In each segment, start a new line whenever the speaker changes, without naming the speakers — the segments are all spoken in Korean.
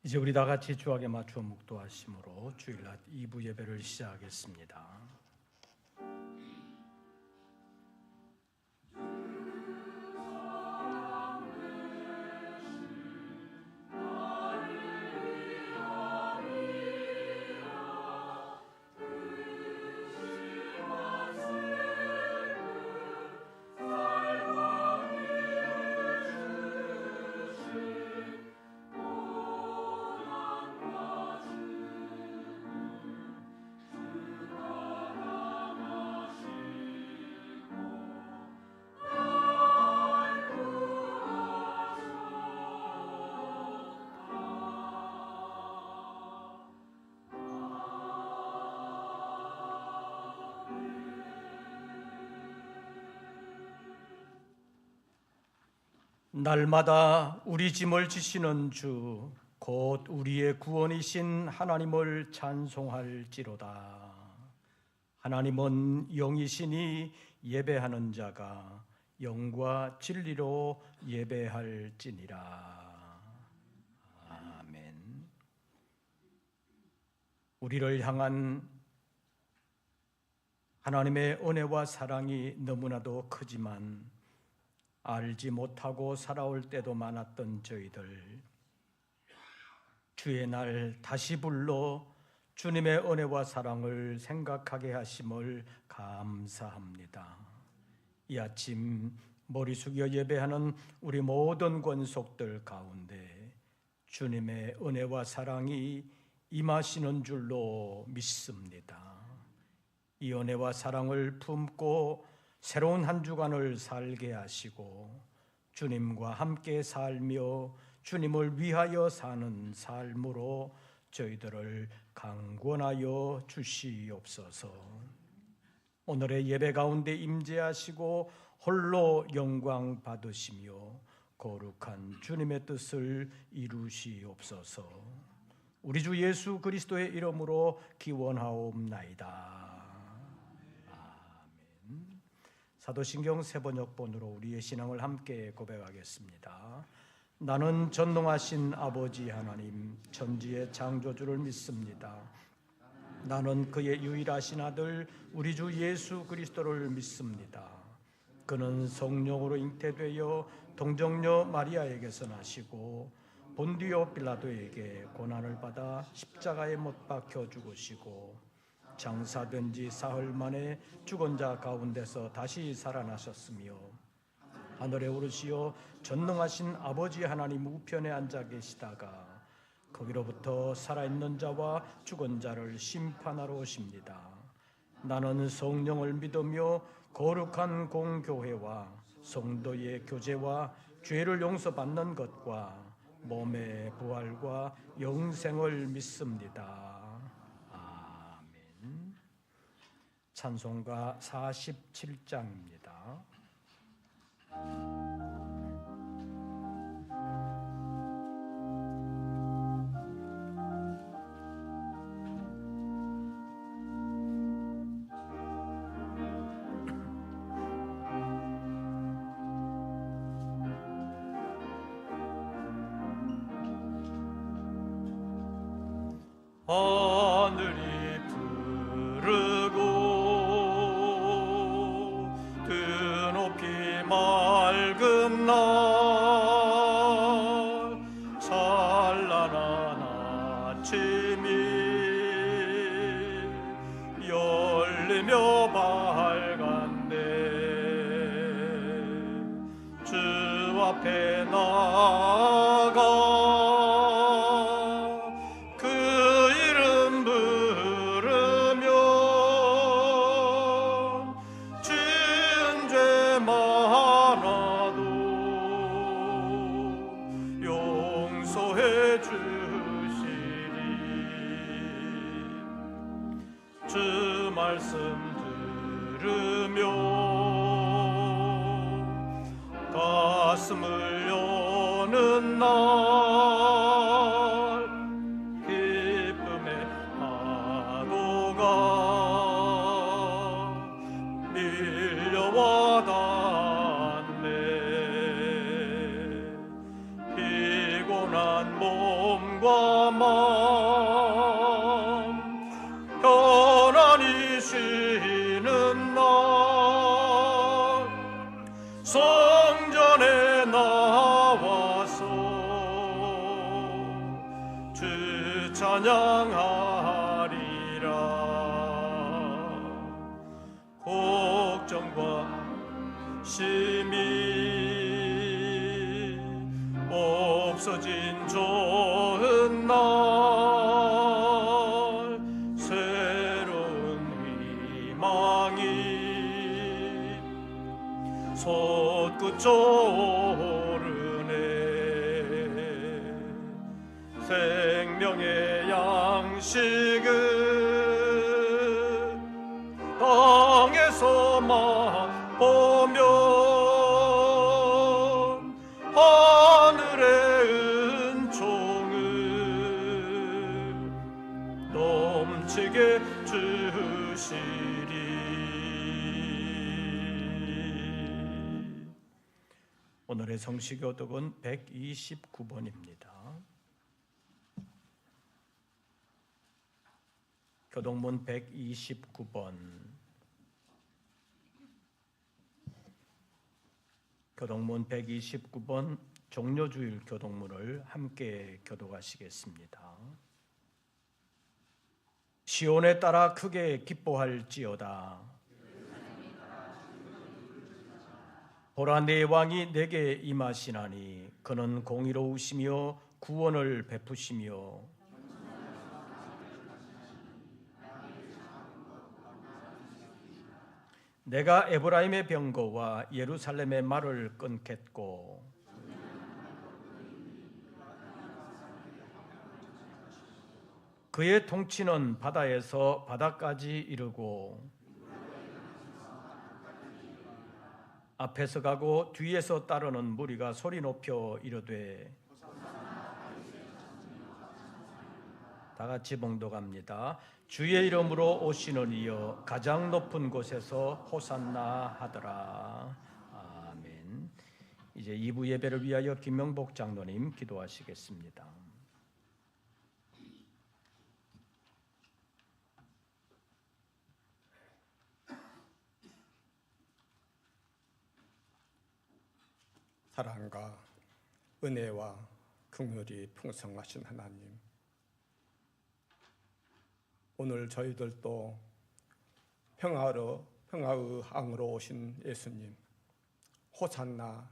이제 우리 다 같이 주악에 맞추어 묵도하심으로 주일날 2부 예배를 시작하겠습니다. 날마다 우리 짐을 지시는 주, 곧 우리의 구원이신 하나님을 찬송할지로다. 하나님은 영이시니 예배하는 자가 영과 진리로 예배할지니라. 아멘. 우리를 향한 하나님의 은혜와 사랑이 너무나도 크지만 알지 못하고 살아올 때도 많았던 저희들, 주의 날 다시 불러 주님의 은혜와 사랑을 생각하게 하심을 감사합니다. 이 아침 머리 숙여 예배하는 우리 모든 권속들 가운데 주님의 은혜와 사랑이 임하시는 줄로 믿습니다. 이 은혜와 사랑을 품고 새로운 한 주간을 살게 하시고 주님과 함께 살며 주님을 위하여 사는 삶으로 저희들을 강권하여 주시옵소서. 오늘의 예배 가운데 임재하시고 홀로 영광 받으시며 거룩한 주님의 뜻을 이루시옵소서. 우리 주 예수 그리스도의 이름으로 기원하옵나이다. 사도신경 세번역본으로 우리의 신앙을 함께 고백하겠습니다. 나는 전능하신 아버지 하나님 천지의 창조주를 믿습니다. 나는 그의 유일하신 아들 우리 주 예수 그리스도를 믿습니다. 그는 성령으로 잉태되어 동정녀 마리아에게서 나시고 본디오 빌라도에게 고난을 받아 십자가에 못 박혀 죽으시고 장사된 지 사흘 만에 죽은 자 가운데서 다시 살아나셨으며 하늘에 오르시어 전능하신 아버지 하나님 우편에 앉아 계시다가 거기로부터 살아있는 자와 죽은 자를 심판하러 오십니다. 나는 성령을 믿으며 거룩한 공교회와 성도의 교제와 죄를 용서받는 것과 몸의 부활과 영생을 믿습니다. 찬송가 47장입니다. 하늘이 맑은 날 찬란한 아침이 열리며 밝은데 주 앞에 나가 그 이름 부르며 죄은 죄만 주 말씀 들으며 가슴을 여는 날 기쁨의 파도가 밀려와 닿네. 피곤한 몸 몸과 마음 편안히 쉬는 날 성전에 나와서 주 찬양하리라. 걱정과 심이 없어진 좋은 날 새로운 희망이 솟구쳐 오르네. 생명의 양식을 땅에서 맛보면 하늘의 은총을 넘치게 주시리. 오늘의 성시교독은 129번입니다. 교독문 129번. 교독문 129번 종료주일 교독문을 함께 교독하시겠습니다. 시온에 따라 크게 기뻐할지어다. 보라, 내 왕이 내게 임하시나니 그는 공의로우시며 구원을 베푸시며 내가 에브라임의 병거와 예루살렘의 말을 끊겠고 그의 통치는 바다에서 바다까지 이르고 앞에서 가고 뒤에서 따르는 무리가 소리 높여 이르되. 다 같이 봉독합니다. 주의 이름으로 오시는 이여 가장 높은 곳에서 호산나 하더라. 아멘. 이제 2부 예배를 위하여 김명복 장로님 기도하시겠습니다.
사랑과 은혜와 긍휼이 풍성하신 하나님, 오늘 저희들도 평화의 왕으로 오신 예수님, 호산나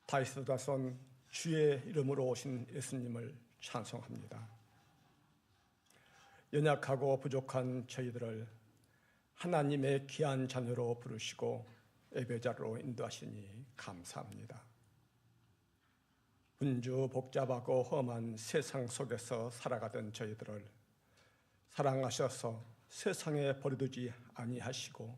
다윗의 자손 주의 이름으로 오신 예수님을 찬송합니다. 연약하고 부족한 저희들을 하나님의 귀한 자녀로 부르시고 예배자로 인도하시니 감사합니다. 분주 복잡하고 험한 세상 속에서 살아가던 저희들을 사랑하셔서 세상에 버려두지 아니하시고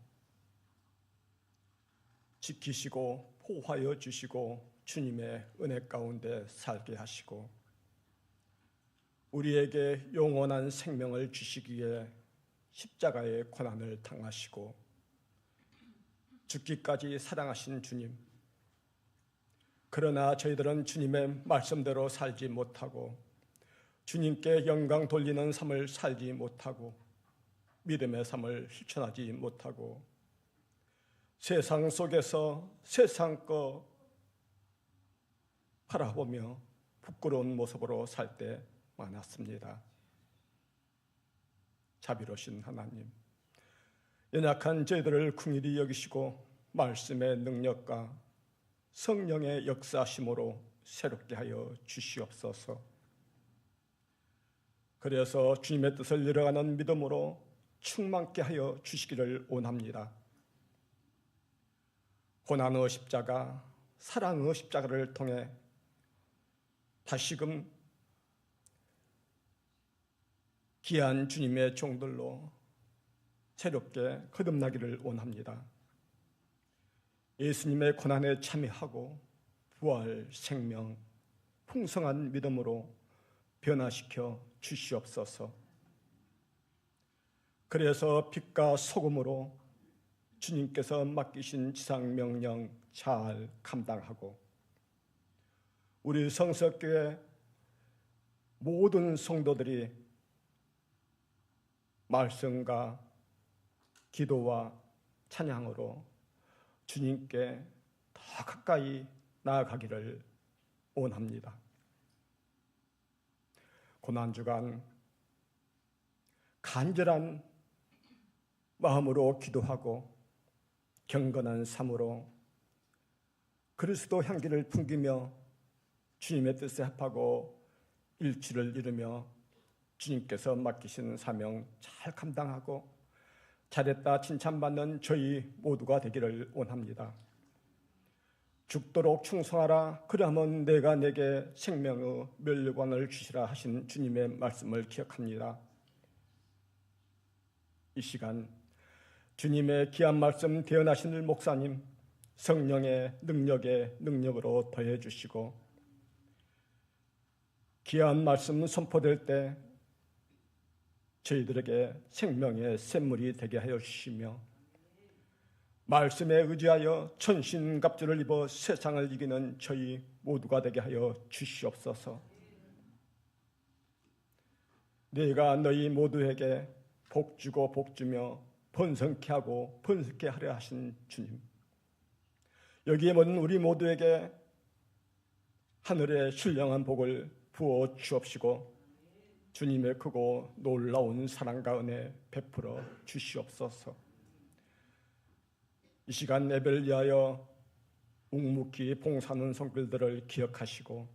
지키시고 보호하여 주시고 주님의 은혜 가운데 살게 하시고 우리에게 영원한 생명을 주시기 위해 십자가의 고난을 당하시고 죽기까지 사랑하신 주님, 그러나 저희들은 주님의 말씀대로 살지 못하고 주님께 영광 돌리는 삶을 살지 못하고 믿음의 삶을 실천하지 못하고 세상 속에서 세상 거 바라보며 부끄러운 모습으로 살 때 많았습니다. 자비로우신 하나님, 연약한 저희들을 긍휼히 여기시고 말씀의 능력과 성령의 역사심으로 새롭게 하여 주시옵소서. 그래서 주님의 뜻을 이뤄가는 믿음으로 충만케 하여 주시기를 원합니다. 고난의 십자가, 사랑의 십자가를 통해 다시금 귀한 주님의 종들로 새롭게 거듭나기를 원합니다. 예수님의 고난에 참여하고 부활, 생명, 풍성한 믿음으로 변화시켜 주시옵소서. 그래서 빛과 소금으로 주님께서 맡기신 지상 명령 잘 감당하고 우리 성서교회 모든 성도들이 말씀과 기도와 찬양으로 주님께 더 가까이 나아가기를 원합니다. 고난주간 간절한 마음으로 기도하고 경건한 삶으로 그리스도 향기를 풍기며 주님의 뜻에 합하고 일치를 이루며 주님께서 맡기신 사명 잘 감당하고 잘했다 칭찬받는 저희 모두가 되기를 원합니다. 죽도록 충성하라. 그러면 내가 내게 생명의 멸류관을 주시라 하신 주님의 말씀을 기억합니다. 이 시간 주님의 귀한 말씀 대언하신 목사님 성령의 능력으로 더해 주시고 귀한 말씀 선포될 때 저희들에게 생명의 샘물이 되게 하여 주시며 말씀에 의지하여 천신갑주를 입어 세상을 이기는 저희 모두가 되게 하여 주시옵소서. 내가 너희 모두에게 복주고 복주며 번성케 하고 번성케 하려 하신 주님, 여기에 모든 우리 모두에게 하늘의 신령한 복을 부어 주옵시고 주님의 크고 놀라운 사랑과 은혜 베풀어 주시옵소서. 이 시간 예배를 위하여 묵묵히 봉사하는 성들들을 기억하시고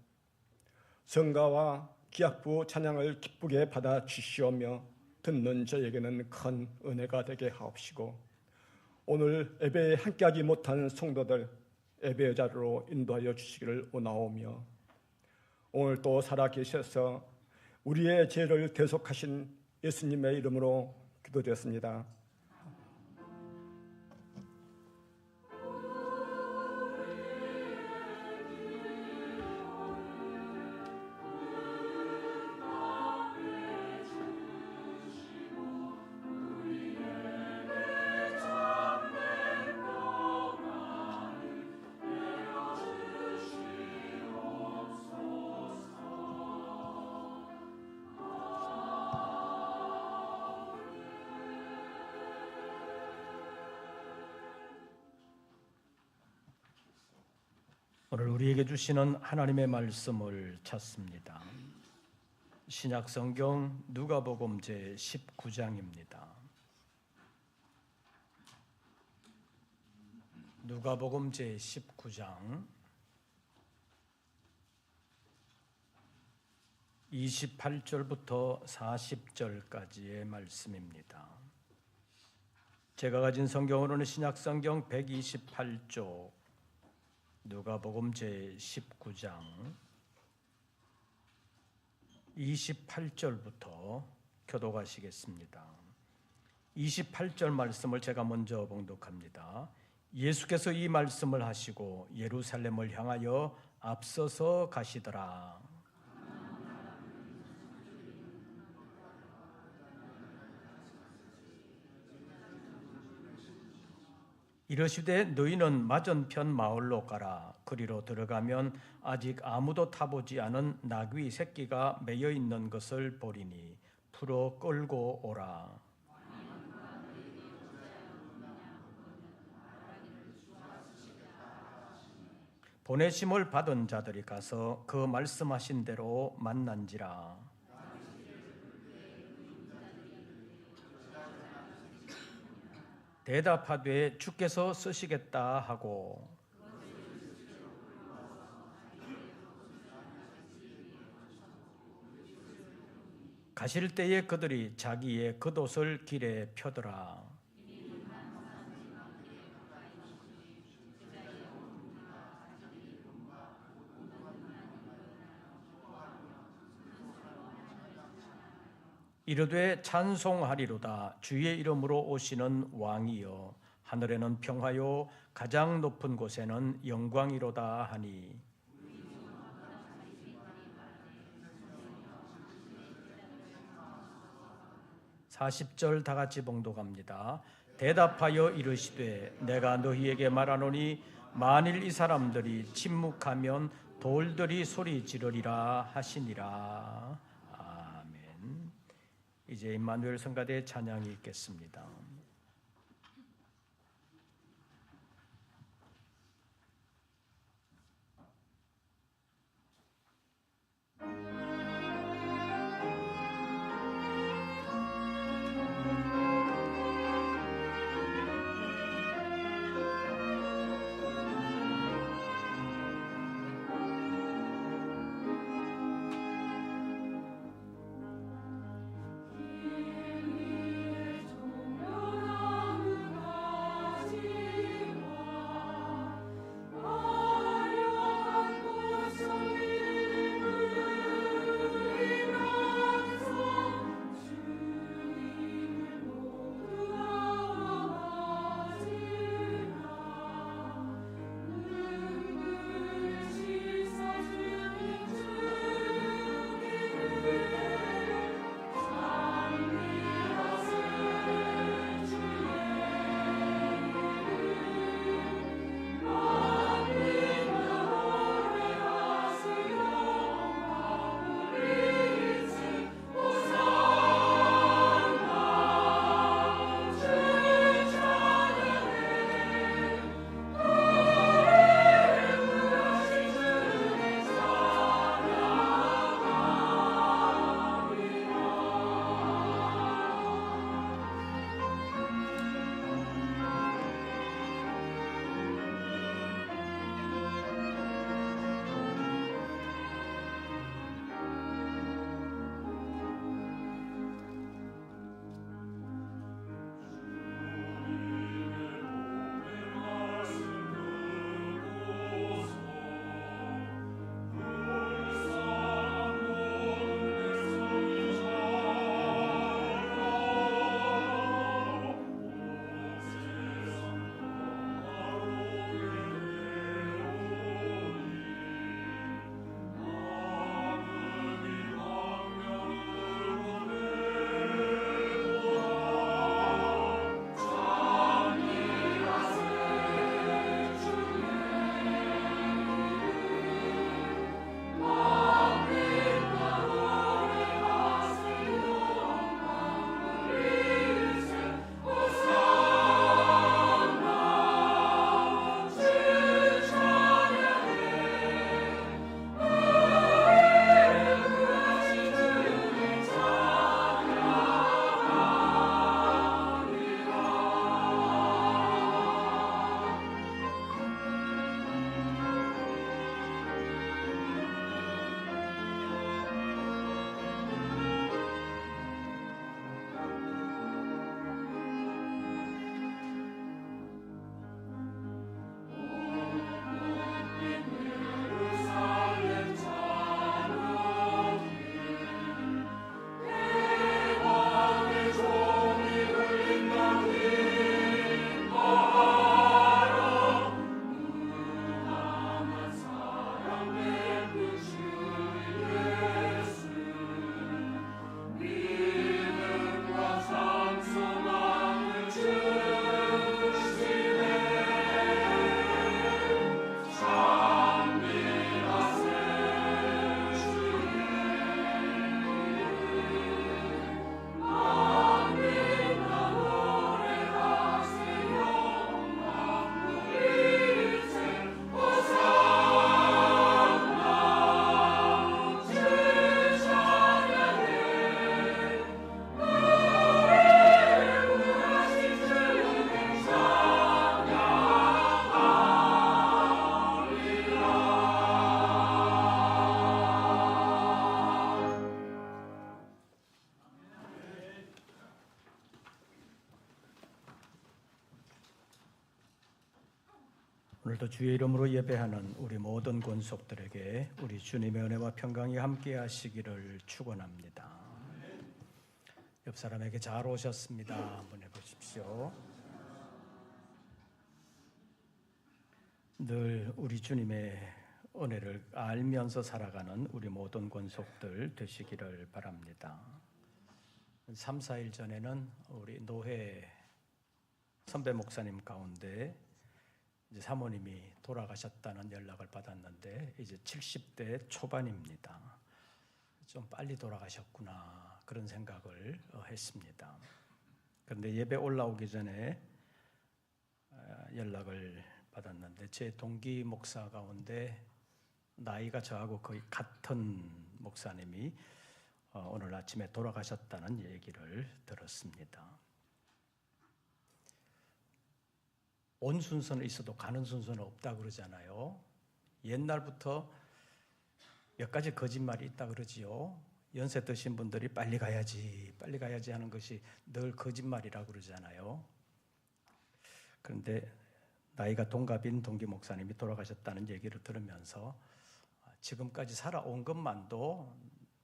성가와 기악부 찬양을 기쁘게 받아 주시오며 듣는 저에게는 큰 은혜가 되게 하옵시고 오늘 예배에 함께하지 못한 성도들 예배의 자리로 인도하여 주시기를 원하오며 오늘 또 살아계셔서 우리의 죄를 대속하신 예수님의 이름으로 기도드렸습니다.
오늘 우리에게 주시는 하나님의 말씀을 찾습니다. 신약성경 누가복음 제19장입니다. 누가복음 제19장 28절부터 40절까지의 말씀입니다. 제가 가진 성경으로는 신약성경 128쪽 누가복음 제19장 28절부터 교독하시겠습니다. 28절 말씀을 제가 먼저 봉독합니다. 예수께서 이 말씀을 하시고 예루살렘을 향하여 앞서서 가시더라. 이르시되 너희는 맞은편 마을로 가라. 그리로 들어가면 아직 아무도 타보지 않은 나귀 새끼가 매여 있는 것을 보리니 풀어 끌고 오라. 보내심을 받은 자들이 가서 그 말씀하신 대로 만난지라. 대답하되 주께서 쓰시겠다 하고 가실 때에 그들이 자기의 겉옷을 길에 펴더라. 이르되 찬송하리로다. 주의 이름으로 오시는 왕이여. 하늘에는 평화요 가장 높은 곳에는 영광이로다 하니. (40절) 다 같이 봉독합니다. 대답하여 이르시되 내가 너희에게 말하노니 만일 이 사람들이 침묵하면 돌들이 소리 지르리라 하시니라. 이제 임마누엘 성가대의 찬양이 있겠습니다. 오늘도 주의 이름으로 예배하는 우리 모든 권속들에게 우리 주님의 은혜와 평강이 함께 하시기를 축원합니다. 옆 사람에게 잘 오셨습니다. 한번 해보십시오. 늘 우리 주님의 은혜를 알면서 살아가는 우리 모든 권속들 되시기를 바랍니다. 3, 4일 전에는 우리 노회 선배 목사님 가운데 이제 사모님이 돌아가셨다는 연락을 받았는데 이제 70대 초반입니다. 좀 빨리 돌아가셨구나 그런 생각을 했습니다. 그런데 예배 올라오기 전에 연락을 받았는데 제 동기 목사 가운데 나이가 저하고 거의 같은 목사님이 오늘 아침에 돌아가셨다는 얘기를 들었습니다. 온 순서는 있어도 가는 순서는 없다 그러잖아요. 옛날부터 몇 가지 거짓말이 있다 그러지요. 연세 드신 분들이 빨리 가야지 하는 것이 늘 거짓말이라고 그러잖아요. 그런데 나이가 동갑인 동기 목사님이 돌아가셨다는 얘기를 들으면서 지금까지 살아온 것만도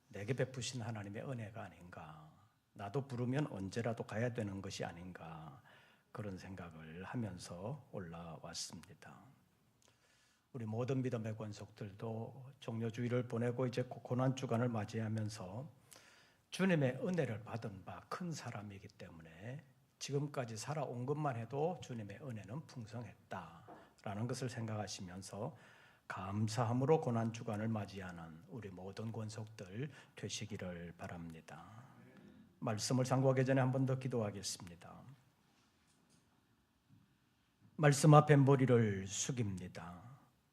내게 베푸신 하나님의 은혜가 아닌가, 나도 부르면 언제라도 가야 되는 것이 아닌가, 그런 생각을 하면서 올라왔습니다. 우리 모든 믿음의 권속들도 종료주일을 보내고 이제 고난주간을 맞이하면서 주님의 은혜를 받은 바 큰 사람이기 때문에 지금까지 살아온 것만 해도 주님의 은혜는 풍성했다라는 것을 생각하시면서 감사함으로 고난주간을 맞이하는 우리 모든 권속들 되시기를 바랍니다. 말씀을 상고하기 전에 한 번 더 기도하겠습니다. 말씀 앞에 머리를 숙입니다.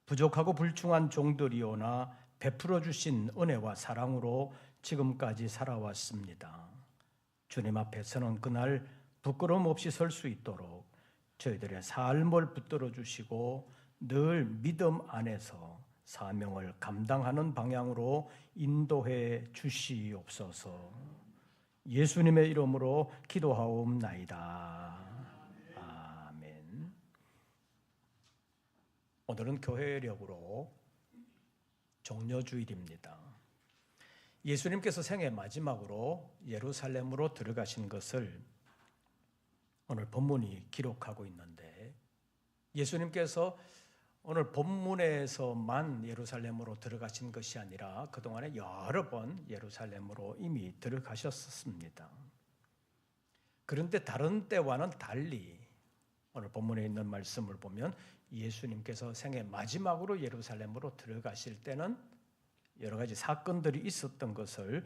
부족하고 불충한 종들이오나 베풀어 주신 은혜와 사랑으로 지금까지 살아왔습니다. 주님 앞에 서는 그날 부끄러움 없이 설 수 있도록 저희들의 삶을 붙들어 주시고 늘 믿음 안에서 사명을 감당하는 방향으로 인도해 주시옵소서. 예수님의 이름으로 기도하옵나이다. 아멘. 오늘은 교회력으로 종려주일입니다. 예수님께서 생애 마지막으로 예루살렘으로 들어가신 것을 오늘 본문이 기록하고 있는데, 예수님께서 오늘 본문에서만 예루살렘으로 들어가신 것이 아니라 그동안에 여러 번 예루살렘으로 이미 들어가셨습니다. 그런데 다른 때와는 달리 오늘 본문에 있는 말씀을 보면 예수님께서 생애 마지막으로 예루살렘으로 들어가실 때는 여러 가지 사건들이 있었던 것을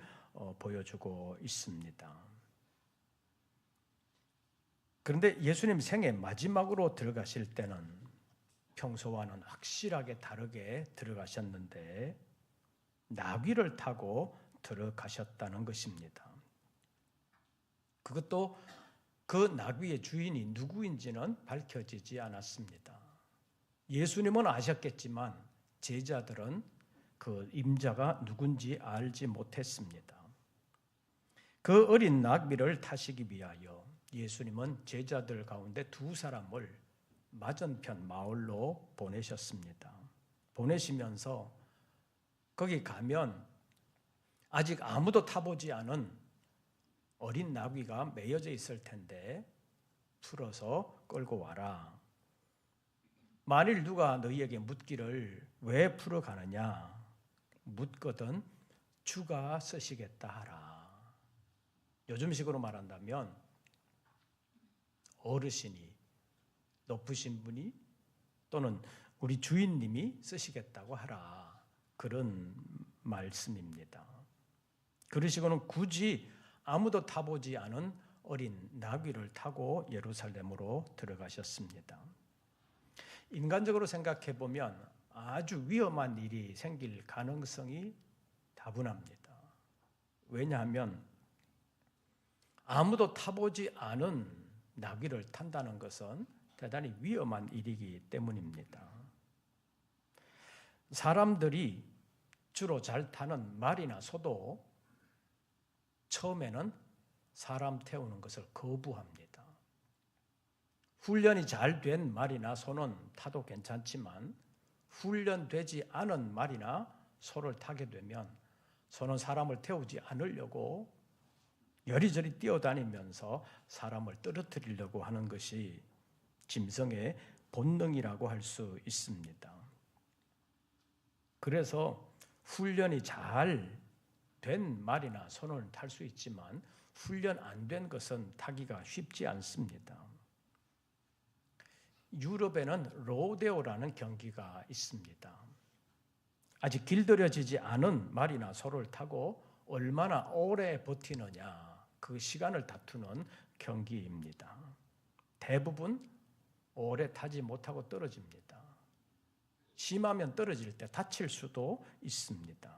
보여주고 있습니다. 그런데 예수님 생애 마지막으로 들어가실 때는 평소와는 확실하게 다르게 들어가셨는데 나귀를 타고 들어가셨다는 것입니다. 그것도 그 나귀의 주인이 누구인지는 밝혀지지 않았습니다. 예수님은 아셨겠지만 제자들은 그 임자가 누군지 알지 못했습니다. 그 어린 나귀를 타시기 위하여 예수님은 제자들 가운데 두 사람을 맞은편 마을로 보내셨습니다. 보내시면서 거기 가면 아직 아무도 타보지 않은 어린 나귀가 매여져 있을 텐데 풀어서 끌고 와라. 만일 누가 너희에게 묻기를 왜 풀어가느냐 묻거든 주가 쓰시겠다 하라. 요즘식으로 말한다면 어르신이, 높으신 분이 또는 우리 주인님이 쓰시겠다고 하라, 그런 말씀입니다. 그러시고는 굳이 아무도 타보지 않은 어린 나귀를 타고 예루살렘으로 들어가셨습니다. 인간적으로 생각해 보면 아주 위험한 일이 생길 가능성이 다분합니다. 왜냐하면 아무도 타보지 않은 나귀를 탄다는 것은 대단히 위험한 일이기 때문입니다. 사람들이 주로 잘 타는 말이나 소도 처음에는 사람 태우는 것을 거부합니다. 훈련이 잘 된 말이나 소는 타도 괜찮지만 훈련되지 않은 말이나 소를 타게 되면 소는 사람을 태우지 않으려고 여리저리 뛰어다니면서 사람을 떨어뜨리려고 하는 것이 짐승의 본능이라고 할 수 있습니다. 그래서 훈련이 잘 된 말이나 소는 탈 수 있지만 훈련 안 된 것은 타기가 쉽지 않습니다. 유럽에는 로데오라는 경기가 있습니다. 아직 길들여지지 않은 말이나 소를 타고 얼마나 오래 버티느냐, 그 시간을 다투는 경기입니다. 대부분 오래 타지 못하고 떨어집니다. 심하면 떨어질 때 다칠 수도 있습니다.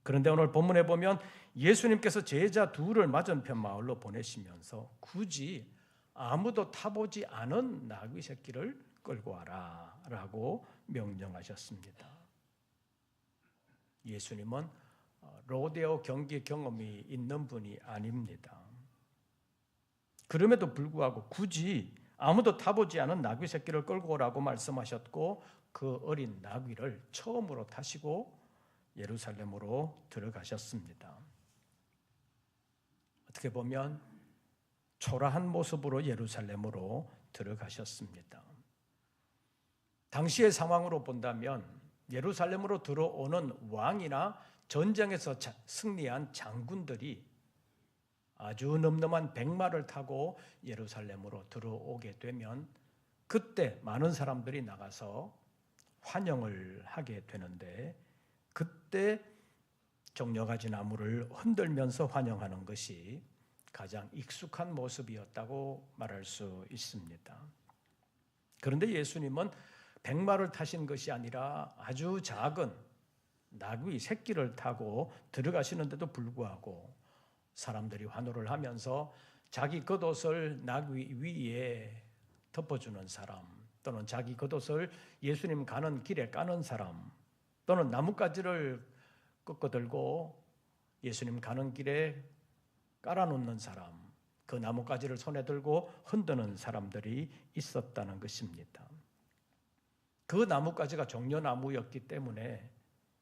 그런데 오늘 본문에 보면 예수님께서 제자 둘을 맞은편 마을로 보내시면서 굳이 아무도 타보지 않은 나귀 새끼를 끌고 와라 라고 명령하셨습니다. 예수님은 로데오 경기 경험이 있는 분이 아닙니다. 그럼에도 불구하고 굳이 아무도 타보지 않은 나귀 새끼를 끌고 오라고 말씀하셨고 그 어린 나귀를 처음으로 타시고 예루살렘으로 들어가셨습니다. 어떻게 보면 초라한 모습으로 예루살렘으로 들어가셨습니다. 당시의 상황으로 본다면 예루살렘으로 들어오는 왕이나 전쟁에서 승리한 장군들이 아주 늠름한 백마를 타고 예루살렘으로 들어오게 되면 그때 많은 사람들이 나가서 환영을 하게 되는데 그때 종려가지 나무를 흔들면서 환영하는 것이 가장 익숙한 모습이었다고 말할 수 있습니다. 그런데 예수님은 백마를 타신 것이 아니라 아주 작은 나귀 새끼를 타고 들어가시는데도 불구하고 사람들이 환호를 하면서 자기 겉옷을 나귀 위에 덮어주는 사람, 또는 자기 겉옷을 예수님 가는 길에 까는 사람, 또는 나뭇가지를 꺾어 들고 예수님 가는 길에 깔아놓는 사람, 그 나뭇가지를 손에 들고 흔드는 사람들이 있었다는 것입니다. 그 나뭇가지가 종려나무였기 때문에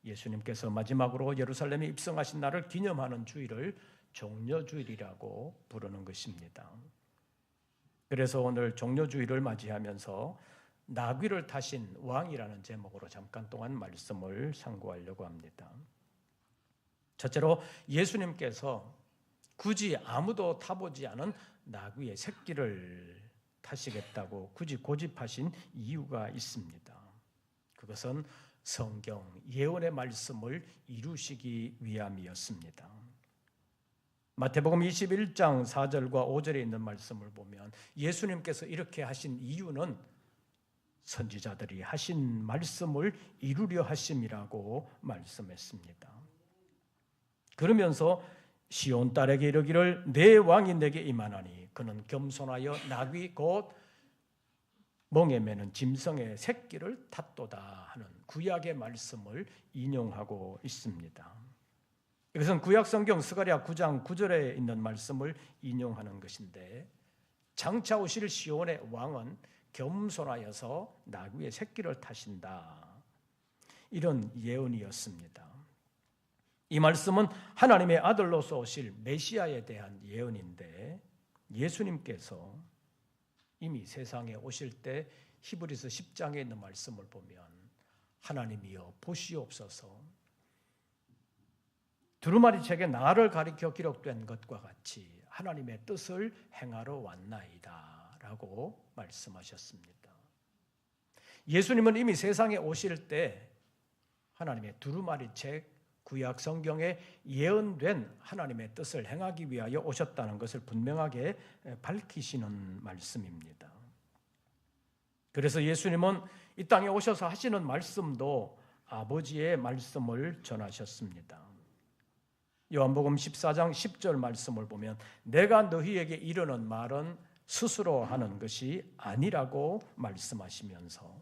예수님께서 마지막으로 예루살렘에 입성하신 날을 기념하는 주일을 종려주일이라고 부르는 것입니다. 그래서 오늘 종려주일을 맞이하면서 나귀를 타신 왕이라는 제목으로 잠깐 동안 말씀을 상고하려고 합니다. 첫째로 예수님께서 굳이 아무도 타보지 않은 나귀의 새끼를 타시겠다고 굳이 고집하신 이유가 있습니다. 그것은 성경 예언의 말씀을 이루시기 위함이었습니다. 마태복음 21장 4절과 5절에 있는 말씀을 보면 예수님께서 이렇게 하신 이유는 선지자들이 하신 말씀을 이루려 하심이라고 말씀했습니다. 그러면서 시온 딸에게 이르기를 내 왕이 내게 임하나니 그는 겸손하여 나귀 곧 멍에 매는 짐승의 새끼를 탔도다 하는 구약의 말씀을 인용하고 있습니다. 이것은 구약 성경 스가랴 9장 9절에 있는 말씀을 인용하는 것인데 장차 오실 시온의 왕은 겸손하여서 나귀의 새끼를 타신다. 이런 예언이었습니다. 이 말씀은 하나님의 아들로서 오실 메시아에 대한 예언인데 예수님께서 이미 세상에 오실 때 히브리서 10장에 있는 말씀을 보면 하나님이여 보시옵소서 두루마리 책에 나를 가리켜 기록된 것과 같이 하나님의 뜻을 행하러 왔나이다 라고 말씀하셨습니다. 예수님은 이미 세상에 오실 때 하나님의 두루마리 책 구약 성경에 예언된 하나님의 뜻을 행하기 위하여 오셨다는 것을 분명하게 밝히시는 말씀입니다. 그래서 예수님은 이 땅에 오셔서 하시는 말씀도 아버지의 말씀을 전하셨습니다. 요한복음 14장 10절 말씀을 보면 내가 너희에게 이르는 말은 스스로 하는 것이 아니라고 말씀하시면서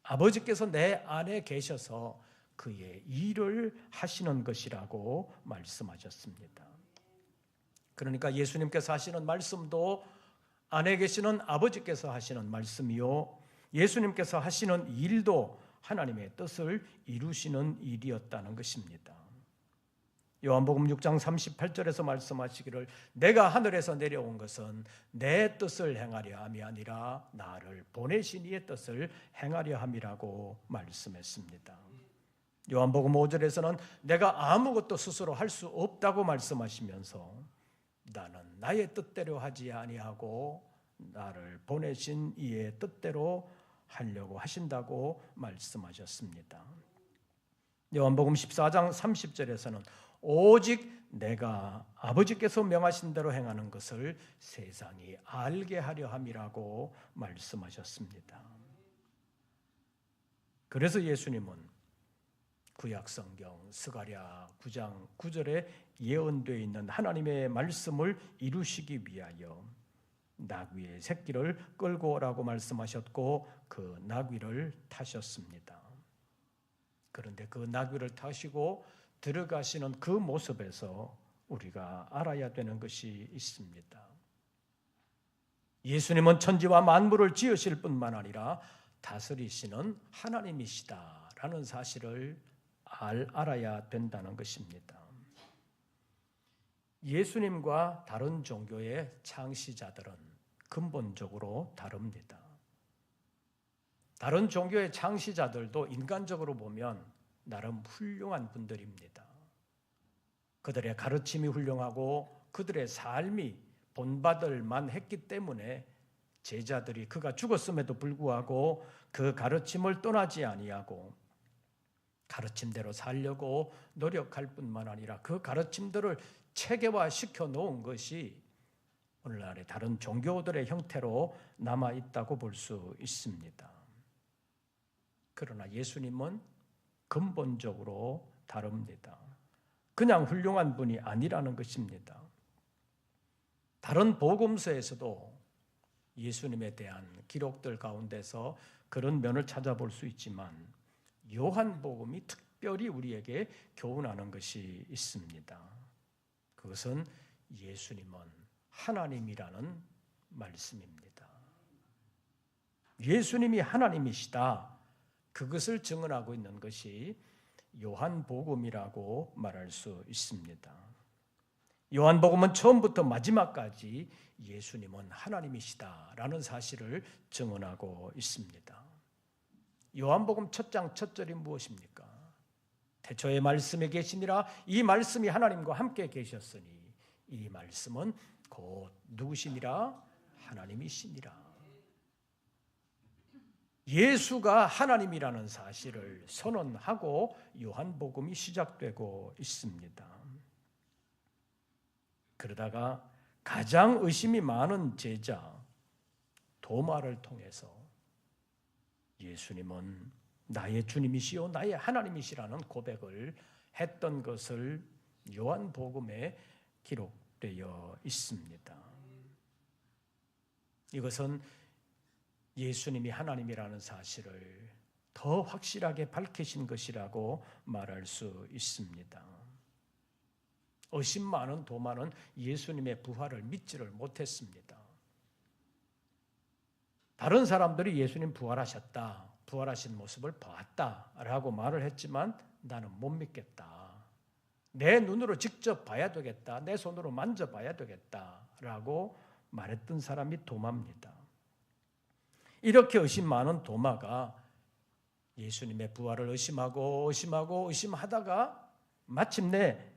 아버지께서 내 안에 계셔서 그의 일을 하시는 것이라고 말씀하셨습니다. 그러니까 예수님께서 하시는 말씀도 안에 계시는 아버지께서 하시는 말씀이요 예수님께서 하시는 일도 하나님의 뜻을 이루시는 일이었다는 것입니다. 요한복음 6장 38절에서 말씀하시기를 내가 하늘에서 내려온 것은 내 뜻을 행하려 함이 아니라 나를 보내신 이의 뜻을 행하려 함이라고 말씀했습니다. 요한복음 5절에서는 내가 아무것도 스스로 할 수 없다고 말씀하시면서 나는 나의 뜻대로 하지 아니하고 나를 보내신 이의 뜻대로 하려고 하신다고 말씀하셨습니다. 요한복음 14장 30절에서는 오직 내가 아버지께서 명하신 대로 행하는 것을 세상이 알게 하려 함이라고 말씀하셨습니다. 그래서 예수님은 구약성경 스가랴 9장 9절에 예언되어 있는 하나님의 말씀을 이루시기 위하여 나귀의 새끼를 끌고 오라고 말씀하셨고 그 나귀를 타셨습니다. 그런데 그 나귀를 타시고 들어가시는 그 모습에서 우리가 알아야 되는 것이 있습니다. 예수님은 천지와 만물을 지으실 뿐만 아니라 다스리시는 하나님이시다라는 사실을 알아야 된다는 것입니다. 예수님과 다른 종교의 창시자들은 근본적으로 다릅니다. 다른 종교의 창시자들도 인간적으로 보면 나름 훌륭한 분들입니다. 그들의 가르침이 훌륭하고 그들의 삶이 본받을 만했기 때문에 제자들이 그가 죽었음에도 불구하고 그 가르침을 떠나지 아니하고 가르침대로 살려고 노력할 뿐만 아니라 그 가르침들을 체계화시켜 놓은 것이 오늘날의 다른 종교들의 형태로 남아있다고 볼 수 있습니다. 그러나 예수님은 근본적으로 다릅니다. 그냥 훌륭한 분이 아니라는 것입니다. 다른 복음서에서도 예수님에 대한 기록들 가운데서 그런 면을 찾아볼 수 있지만 요한복음이 특별히 우리에게 교훈하는 것이 있습니다. 그것은 예수님은 하나님이라는 말씀입니다. 예수님이 하나님이시다. 그것을 증언하고 있는 것이 요한복음이라고 말할 수 있습니다. 요한복음은 처음부터 마지막까지 예수님은 하나님이시다라는 사실을 증언하고 있습니다. 요한복음 첫 장 첫 절이 무엇입니까? 태초에 말씀이 계시니라 이 말씀이 하나님과 함께 계셨으니 이 말씀은 곧 누구시니라? 하나님이시니라. 예수가 하나님이라는 사실을 선언하고 요한복음이 시작되고 있습니다. 그러다가 가장 의심이 많은 제자 도마를 통해서 예수님은 나의 주님이시요 나의 하나님이시라는 고백을 했던 것을 요한복음에 기록되어 있습니다. 이것은 예수님이 하나님이라는 사실을 더 확실하게 밝히신 것이라고 말할 수 있습니다. 의심 많은 도마는 예수님의 부활을 믿지를 못했습니다. 다른 사람들이 예수님 부활하셨다, 부활하신 모습을 봤다라고 말을 했지만 나는 못 믿겠다. 내 눈으로 직접 봐야 되겠다. 내 손으로 만져봐야 되겠다라고 말했던 사람이 도마입니다. 이렇게 의심 많은 도마가 예수님의 부활을 의심하다가 마침내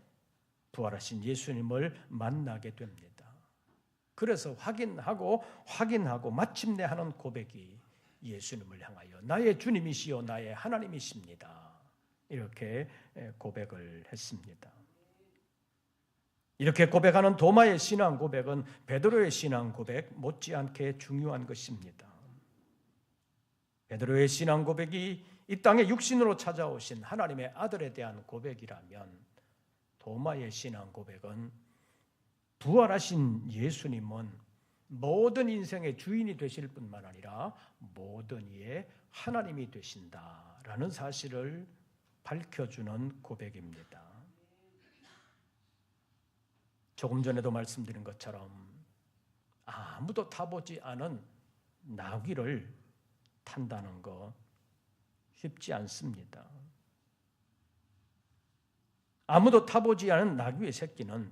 부활하신 예수님을 만나게 됩니다. 그래서 확인하고 마침내 하는 고백이 예수님을 향하여 나의 주님이시요 나의 하나님이십니다. 이렇게 고백을 했습니다. 이렇게 고백하는 도마의 신앙 고백은 베드로의 신앙 고백 못지않게 중요한 것입니다. 베드로의 신앙 고백이 이 땅에 육신으로 찾아오신 하나님의 아들에 대한 고백이라면 도마의 신앙 고백은 부활하신 예수님은 모든 인생의 주인이 되실 뿐만 아니라 모든 이의 하나님이 되신다라는 사실을 밝혀주는 고백입니다. 조금 전에도 말씀드린 것처럼 아무도 타보지 않은 나귀를 탄다는 거 쉽지 않습니다. 아무도 타보지 않은 나귀의 새끼는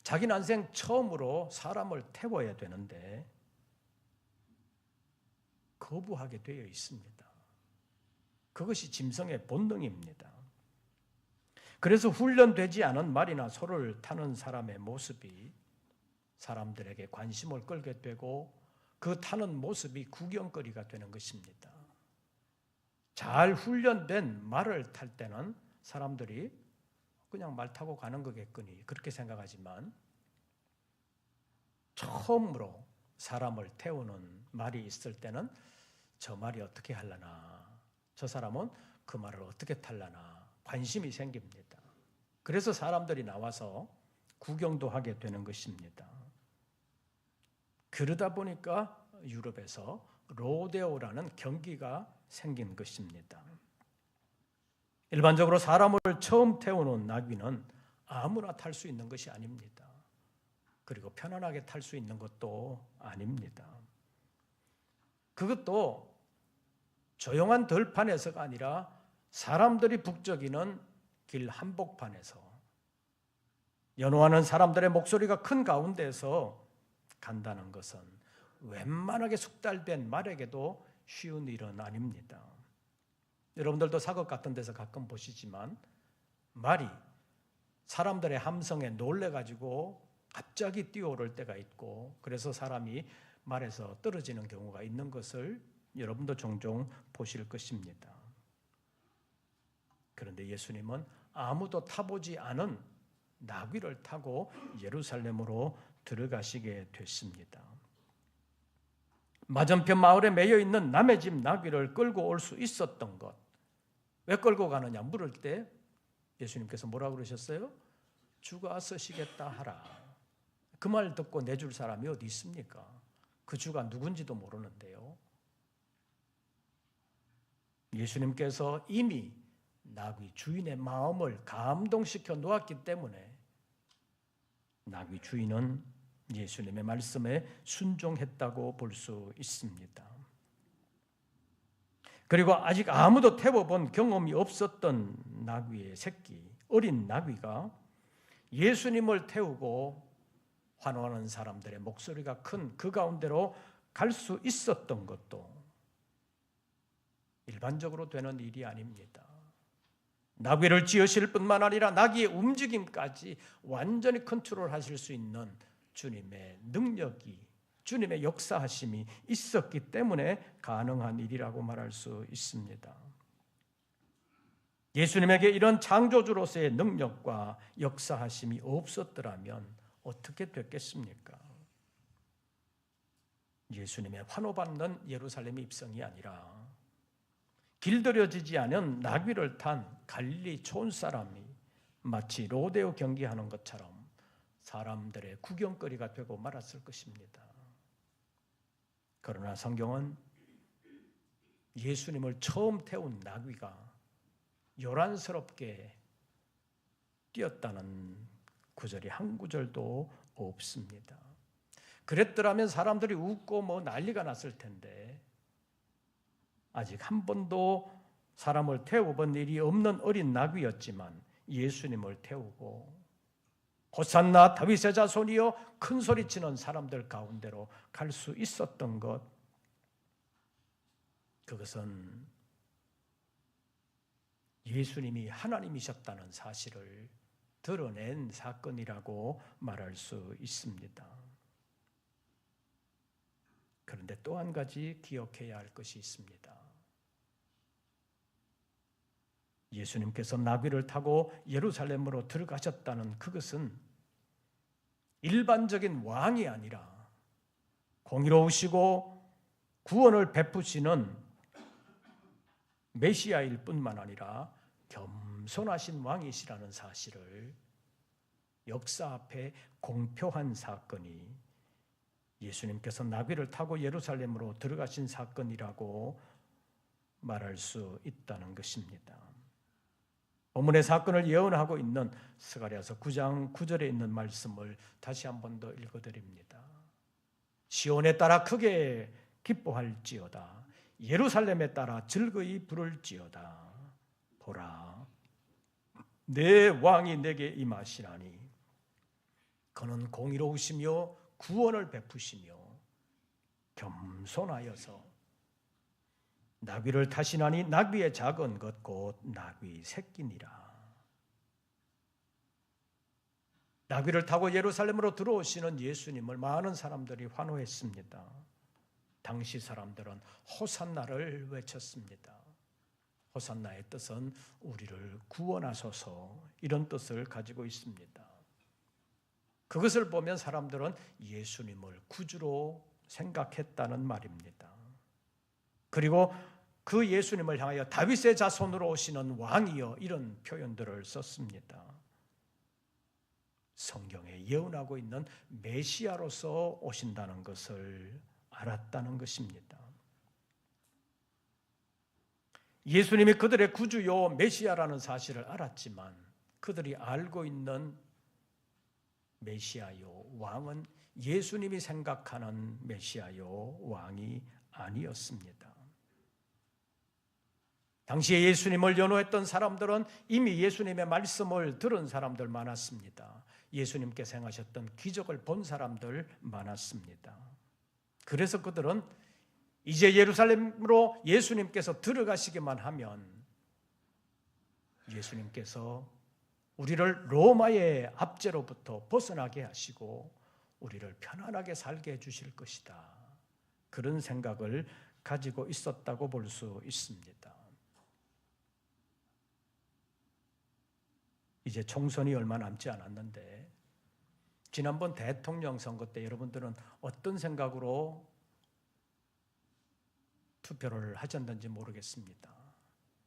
자기 난생 처음으로 사람을 태워야 되는데 거부하게 되어 있습니다. 그것이 짐승의 본능입니다. 그래서 훈련되지 않은 말이나 소를 타는 사람의 모습이 사람들에게 관심을 끌게 되고 그 타는 모습이 구경거리가 되는 것입니다. 잘 훈련된 말을 탈 때는 사람들이 그냥 말 타고 가는 거겠거니 그렇게 생각하지만 처음으로 사람을 태우는 말이 있을 때는 저 말이 어떻게 하려나, 저 사람은 그 말을 어떻게 탈려나 관심이 생깁니다. 그래서 사람들이 나와서 구경도 하게 되는 것입니다. 그러다 보니까 유럽에서 로데오라는 경기가 생긴 것입니다. 일반적으로 사람을 처음 태우는 나귀는 아무나 탈 수 있는 것이 아닙니다. 그리고 편안하게 탈 수 있는 것도 아닙니다. 그것도 조용한 들판에서가 아니라 사람들이 북적이는 길 한복판에서 연호하는 사람들의 목소리가 큰 가운데서 간다는 것은 웬만하게 숙달된 말에게도 쉬운 일은 아닙니다. 여러분들도 사극 같은 데서 가끔 보시지만 말이 사람들의 함성에 놀래가지고 갑자기 뛰어오를 때가 있고 그래서 사람이 말에서 떨어지는 경우가 있는 것을 여러분도 종종 보실 것입니다. 그런데 예수님은 아무도 타보지 않은 나귀를 타고 예루살렘으로 들어가시게 됐습니다. 맞은편 마을에 매여 있는 남의 집 나귀를 끌고 올 수 있었던 것, 왜 끌고 가느냐 물을 때 예수님께서 뭐라고 그러셨어요? 주가 쓰시겠다 하라. 그 말 듣고 내줄 사람이 어디 있습니까? 그 주가 누군지도 모르는데요. 예수님께서 이미 나귀 주인의 마음을 감동시켜 놓았기 때문에 나귀 주인은 예수님의 말씀에 순종했다고 볼 수 있습니다. 그리고 아직 아무도 태워본 경험이 없었던 나귀의 새끼, 어린 나귀가 예수님을 태우고 환호하는 사람들의 목소리가 큰 그 가운데로 갈 수 있었던 것도 일반적으로 되는 일이 아닙니다. 나귀를 지으실 뿐만 아니라 나귀의 움직임까지 완전히 컨트롤하실 수 있는 주님의 능력이, 주님의 역사하심이 있었기 때문에 가능한 일이라고 말할 수 있습니다. 예수님에게 이런 창조주로서의 능력과 역사하심이 없었더라면 어떻게 됐겠습니까? 예수님의 환호받는 예루살렘 입성이 아니라 길들여지지 않은 나귀를 탄 갈릴리 촌사람이 마치 로데오 경기하는 것처럼 사람들의 구경거리가 되고 말았을 것입니다. 그러나 성경은 예수님을 처음 태운 나귀가 요란스럽게 뛰었다는 구절이 한 구절도 없습니다. 그랬더라면 사람들이 웃고 난리가 났을 텐데 아직 한 번도 사람을 태워본 일이 없는 어린 나귀였지만 예수님을 태우고 호산나 다윗의 자손이여 큰 소리치는 사람들 가운데로 갈 수 있었던 것, 그것은 예수님이 하나님이셨다는 사실을 드러낸 사건이라고 말할 수 있습니다. 그런데 또 한 가지 기억해야 할 것이 있습니다. 예수님께서 나귀를 타고 예루살렘으로 들어가셨다는 그것은 일반적인 왕이 아니라 공의로우시고 구원을 베푸시는 메시아일 뿐만 아니라 겸손하신 왕이시라는 사실을 역사 앞에 공표한 사건이 예수님께서 나귀를 타고 예루살렘으로 들어가신 사건이라고 말할 수 있다는 것입니다. 본문의 사건을 예언하고 있는 스가랴서 9장 9절에 있는 말씀을 다시 한 번 더 읽어드립니다. 시온에 따라 크게 기뻐할지어다. 예루살렘에 따라 즐거이 부를지어다. 보라, 내 왕이 내게 임하시나니 그는 공의로우시며 구원을 베푸시며 겸손하여서 나귀를 타시나니 나귀의 작은 것 곧 나귀 새끼니라. 나귀를 타고 예루살렘으로 들어오시는 예수님을 많은 사람들이 환호했습니다. 당시 사람들은 호산나를 외쳤습니다. 호산나의 뜻은 우리를 구원하소서, 이런 뜻을 가지고 있습니다. 그것을 보면 사람들은 예수님을 구주로 생각했다는 말입니다. 그리고 그 예수님을 향하여 다윗의 자손으로 오시는 왕이여, 이런 표현들을 썼습니다. 성경에 예언하고 있는 메시아로서 오신다는 것을 알았다는 것입니다. 예수님이 그들의 구주요 메시아라는 사실을 알았지만 그들이 알고 있는 메시아요 왕은 예수님이 생각하는 메시아요 왕이 아니었습니다. 당시에 예수님을 연호했던 사람들은 이미 예수님의 말씀을 들은 사람들 많았습니다. 예수님께서 행하셨던 기적을 본 사람들 많았습니다. 그래서 그들은 이제 예루살렘으로 예수님께서 들어가시기만 하면 예수님께서 우리를 로마의 압제로부터 벗어나게 하시고 우리를 편안하게 살게 해주실 것이다, 그런 생각을 가지고 있었다고 볼 수 있습니다. 이제 총선이 얼마 남지 않았는데 지난번 대통령 선거 때 여러분들은 어떤 생각으로 투표를 하셨는지 모르겠습니다.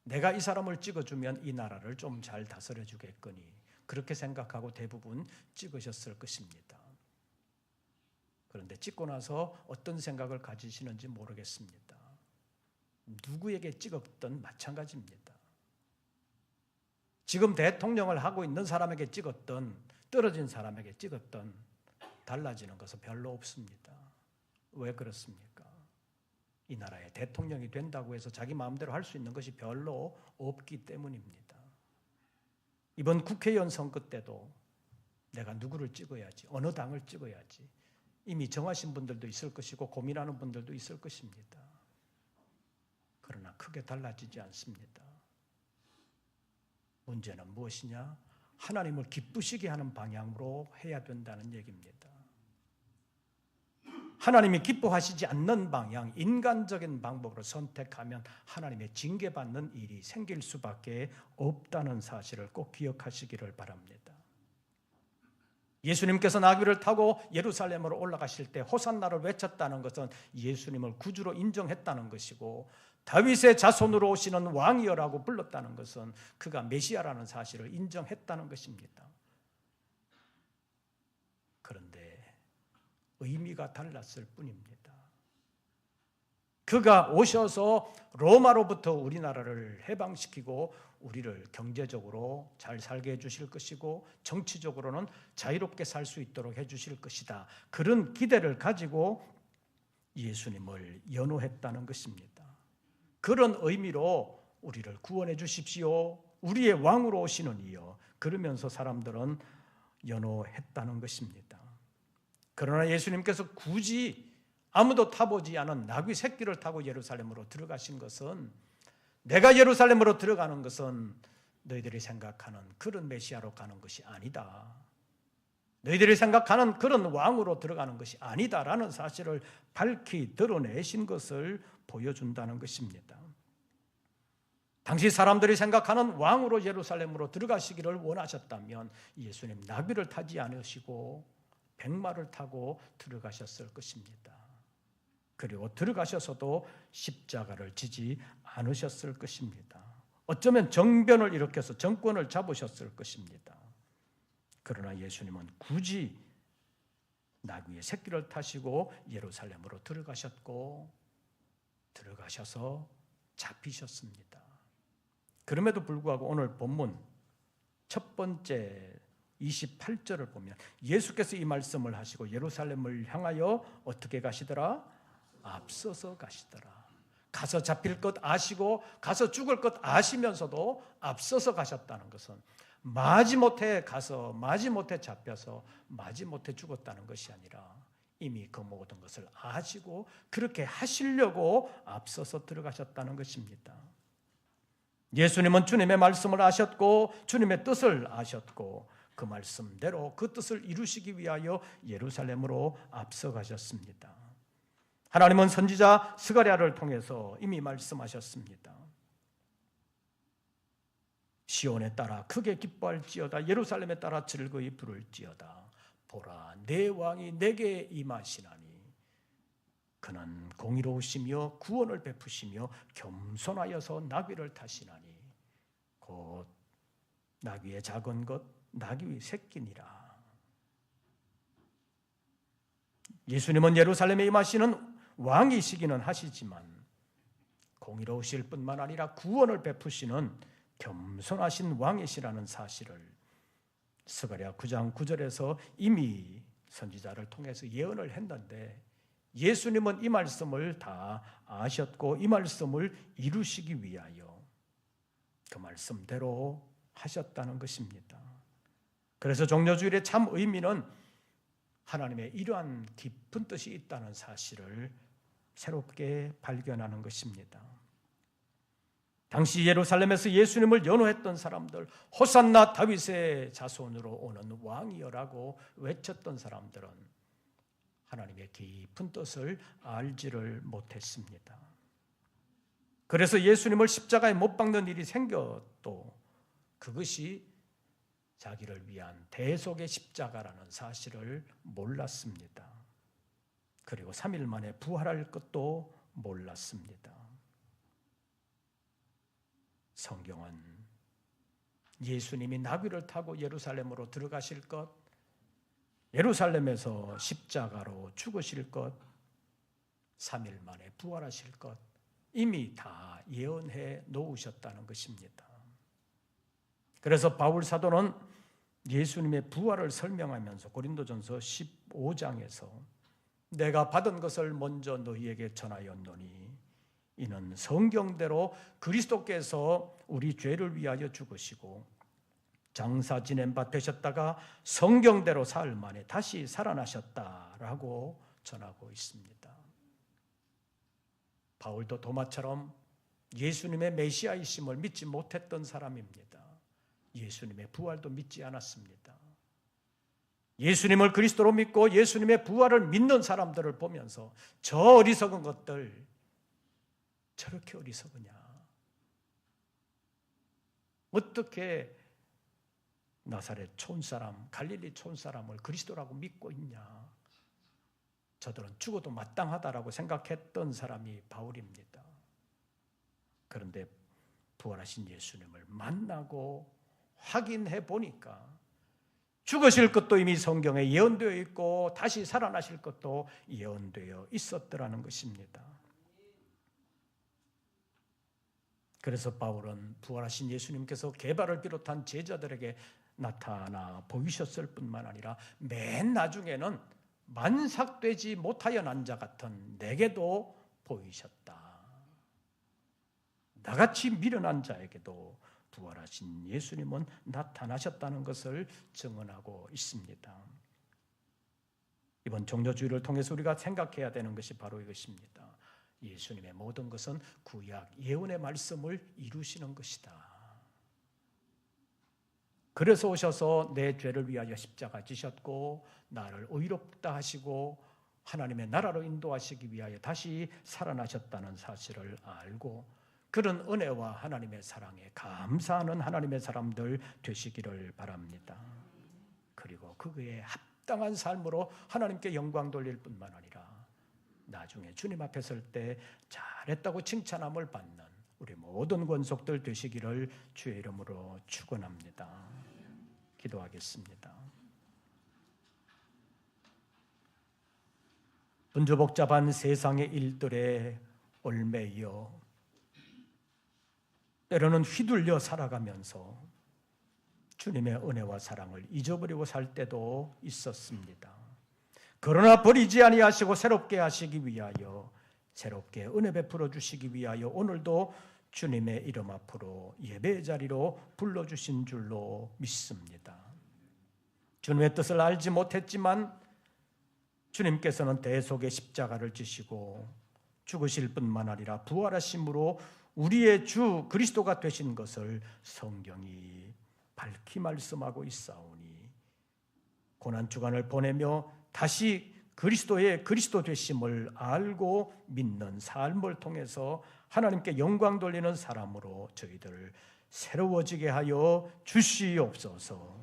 내가 이 사람을 찍어주면 이 나라를 좀 잘 다스려 주겠거니, 그렇게 생각하고 대부분 찍으셨을 것입니다. 그런데 찍고 나서 어떤 생각을 가지시는지 모르겠습니다. 누구에게 찍었든 마찬가지입니다. 지금 대통령을 하고 있는 사람에게 찍었든 떨어진 사람에게 찍었든 달라지는 것은 별로 없습니다. 왜 그렇습니까? 이 나라의 대통령이 된다고 해서 자기 마음대로 할 수 있는 것이 별로 없기 때문입니다. 이번 국회의원 선거 때도 내가 누구를 찍어야지, 어느 당을 찍어야지 이미 정하신 분들도 있을 것이고 고민하는 분들도 있을 것입니다. 그러나 크게 달라지지 않습니다. 문제는 무엇이냐? 하나님을 기쁘시게 하는 방향으로 해야 된다는 얘기입니다. 하나님이 기뻐하시지 않는 방향, 인간적인 방법으로 선택하면 하나님의 징계받는 일이 생길 수밖에 없다는 사실을 꼭 기억하시기를 바랍니다. 예수님께서 나귀를 타고 예루살렘으로 올라가실 때 호산나를 외쳤다는 것은 예수님을 구주로 인정했다는 것이고, 다윗의 자손으로 오시는 왕이여라고 불렀다는 것은 그가 메시아라는 사실을 인정했다는 것입니다. 그런데 의미가 달랐을 뿐입니다. 그가 오셔서 로마로부터 우리나라를 해방시키고 우리를 경제적으로 잘 살게 해주실 것이고 정치적으로는 자유롭게 살 수 있도록 해주실 것이다, 그런 기대를 가지고 예수님을 연호했다는 것입니다. 그런 의미로 우리를 구원해 주십시오, 우리의 왕으로 오시는 이여, 그러면서 사람들은 연호했다는 것입니다. 그러나 예수님께서 굳이 아무도 타보지 않은 나귀 새끼를 타고 예루살렘으로 들어가신 것은, 내가 예루살렘으로 들어가는 것은 너희들이 생각하는 그런 메시아로 가는 것이 아니다, 너희들이 생각하는 그런 왕으로 들어가는 것이 아니다라는 사실을 밝히 드러내신 것을 보여준다는 것입니다. 당시 사람들이 생각하는 왕으로 예루살렘으로 들어가시기를 원하셨다면 예수님 나귀를 타지 않으시고 백마를 타고 들어가셨을 것입니다. 그리고 들어가셔서도 십자가를 지지 않으셨을 것입니다. 어쩌면 정변을 일으켜서 정권을 잡으셨을 것입니다. 그러나 예수님은 굳이 나귀의 새끼를 타시고 예루살렘으로 들어가셨고 들어가셔서 잡히셨습니다. 그럼에도 불구하고 오늘 본문 첫 번째 28절을 보면 예수께서 이 말씀을 하시고 예루살렘을 향하여 어떻게 가시더라? 앞서서 가시더라. 가서 잡힐 것 아시고 가서 죽을 것 아시면서도 앞서서 가셨다는 것은 마지못해 가서 마지못해 잡혀서 마지못해 죽었다는 것이 아니라 이미 그 모든 것을 아시고 그렇게 하시려고 앞서서 들어가셨다는 것입니다. 예수님은 주님의 말씀을 아셨고 주님의 뜻을 아셨고 그 말씀대로 그 뜻을 이루시기 위하여 예루살렘으로 앞서가셨습니다. 하나님은 선지자 스가랴를 통해서 이미 말씀하셨습니다. 시온에 따라 크게 기뻐할지어다. 예루살렘에 따라 즐거이 부를지어다. 보라, 내 왕이 내게 임하시나니 그는 공의로우시며 구원을 베푸시며 겸손하여서 나귀를 타시나니 곧 나귀의 작은 것 나귀의 새끼니라. 예수님은 예루살렘에 임하시는 왕이시기는 하시지만 공의로우실 뿐만 아니라 구원을 베푸시는 겸손하신 왕이시라는 사실을 스가랴 9장 9절에서 이미 선지자를 통해서 예언을 했는데 예수님은 이 말씀을 다 아셨고 이 말씀을 이루시기 위하여 그 말씀대로 하셨다는 것입니다. 그래서 종려주일의 참 의미는 하나님의 이러한 깊은 뜻이 있다는 사실을 새롭게 발견하는 것입니다. 당시 예루살렘에서 예수님을 연호했던 사람들, 호산나 다윗의 자손으로 오는 왕이여라고 외쳤던 사람들은 하나님의 깊은 뜻을 알지를 못했습니다. 그래서 예수님을 십자가에 못 박는 일이 생겨도 그것이 자기를 위한 대속의 십자가라는 사실을 몰랐습니다. 그리고 3일 만에 부활할 것도 몰랐습니다. 성경은 예수님이 나귀를 타고 예루살렘으로 들어가실 것, 예루살렘에서 십자가로 죽으실 것, 3일 만에 부활하실 것 이미 다 예언해 놓으셨다는 것입니다. 그래서 바울 사도는 예수님의 부활을 설명하면서 고린도전서 15장에서 내가 받은 것을 먼저 너희에게 전하였노니 이는 성경대로 그리스도께서 우리 죄를 위하여 죽으시고 장사 지낸 바 되셨다가 성경대로 사흘 만에 다시 살아나셨다라고 전하고 있습니다. 바울도 도마처럼 예수님의 메시아이심을 믿지 못했던 사람입니다. 예수님의 부활도 믿지 않았습니다. 예수님을 그리스도로 믿고 예수님의 부활을 믿는 사람들을 보면서 저 어리석은 것들 저렇게 어리석으냐? 어떻게 나사렛 촌사람, 갈릴리 촌사람을 그리스도라고 믿고 있냐? 저들은 죽어도 마땅하다라고 생각했던 사람이 바울입니다. 그런데 부활하신 예수님을 만나고 확인해 보니까 죽으실 것도 이미 성경에 예언되어 있고 다시 살아나실 것도 예언되어 있었더라는 것입니다. 그래서 바울은 부활하신 예수님께서 게바를 비롯한 제자들에게 나타나 보이셨을 뿐만 아니라 맨 나중에는 만삭되지 못하여 난 자 같은 내게도 보이셨다. 나같이 미련한 자에게도 부활하신 예수님은 나타나셨다는 것을 증언하고 있습니다. 이번 종려주일을 통해서 우리가 생각해야 되는 것이 바로 이것입니다. 예수님의 모든 것은 구약 예언의 말씀을 이루시는 것이다. 그래서 오셔서 내 죄를 위하여 십자가 지셨고 나를 의롭다 하시고 하나님의 나라로 인도하시기 위하여 다시 살아나셨다는 사실을 알고 그런 은혜와 하나님의 사랑에 감사하는 하나님의 사람들 되시기를 바랍니다. 그리고 그에 합당한 삶으로 하나님께 영광 돌릴 뿐만 아니라 나중에 주님 앞에 설 때 잘했다고 칭찬함을 받는 우리 모든 권속들 되시기를 주의 이름으로 축원합니다. 기도하겠습니다. 분주복잡한 세상의 일들에 얽매여 때로는 휘둘려 살아가면서 주님의 은혜와 사랑을 잊어버리고 살 때도 있었습니다. 그러나 버리지 아니하시고 새롭게 하시기 위하여 새롭게 은혜 베풀어 주시기 위하여 오늘도 주님의 이름 앞으로 예배의 자리로 불러주신 줄로 믿습니다. 주님의 뜻을 알지 못했지만 주님께서는 대속의 십자가를 지시고 죽으실 뿐만 아니라 부활하심으로 우리의 주 그리스도가 되신 것을 성경이 밝히 말씀하고 있사오니 고난주간을 보내며 다시 그리스도의 그리스도 되심을 알고 믿는 삶을 통해서 하나님께 영광 돌리는 사람으로 저희들을 새로워지게 하여 주시옵소서.